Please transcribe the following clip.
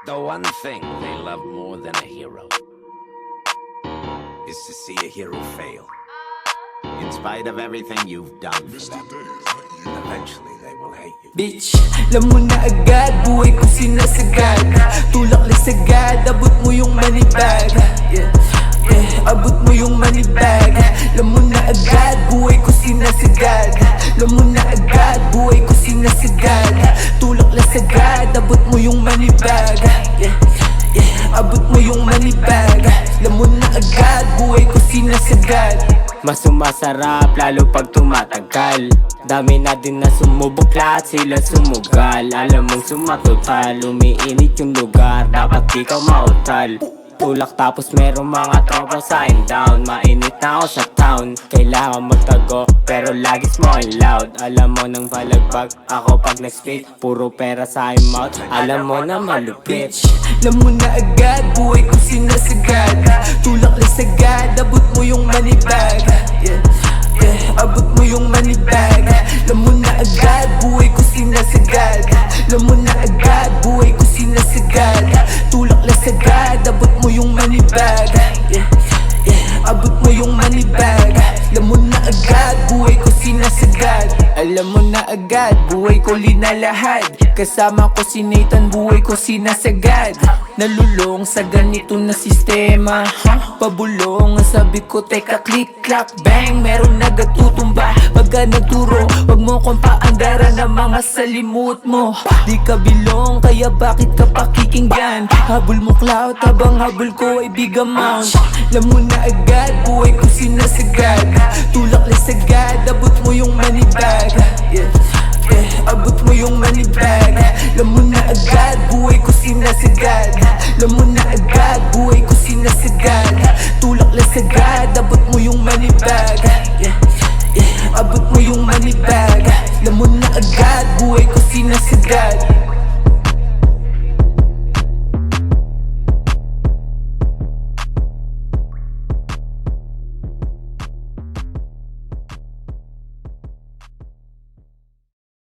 The one thing they love more than a hero is to see a hero fail. In spite of everything you've done for them, eventually they will hate you. Bitch, alam mo na agad, buhay ko sinasagad. Tulak lang sagad, abot mo yung money bag. Abot mo yung money bag. Alam mo na agad, buhay ko sinasagad. Alam mo na agad, buhay ko sinasagad. Tulak lang sagad, abot mo yung money bag. Abot mo yung money bag. Alam mo na agad, buhay ko sinasagad. Mas sumasarap lalo pag tumatagal. Dami na din na sumubok, lahat sila sumugal. Alam mong sumatotal, umiinit yung lugar, dapat di ka mautal. Tulak tapos merong mga tropa sa down. Mainit na ako sa town, kailangan magtago pero lagi small loud. Alam mo nang balagbag ako pag nag-spit, puro pera sa mouth. Alam mo na malupit. Bitch, alam mo na agad, buhay ko sinasagad. Tulak lang sagad, abot mo yung money bag. Abot mo yung money bag. Alam mo na agad, buhay ko sinasagad. Alam mo na agad, buhay ko sinasagad. Tulak lang sagad, abot mo yung money bag. Abot mo yung money bag. Alam mo na agad, buhay ko sinasagad. Alam mo na agad, buhay ko linalahad. Kasama ko si Nathan, buhay ko sinasagad. Nalulong sa ganito na sistema, pabulong, sabi ko teka click, clack, bang. Meron nagatutumba pagka nagturo. Wag mo kong paandara ng mga salimut mo. Di ka bilong, kaya bakit ka pakikinggan? Habol mo clout, habang habol ko ay big amount. Alam mo na agad, buhay ko sinasagad. Tulak lang sagad, abot mo yung money bag. Abot mo yung money bag. Alam mo na agad, buhay ko sinasagad. Alam mo na agad, buhay ko sinasagad. Tulak lang sagad, abot mo yung money bag. Abot mo yung money bag. Alam mo na agad, buhay ko sinasagad.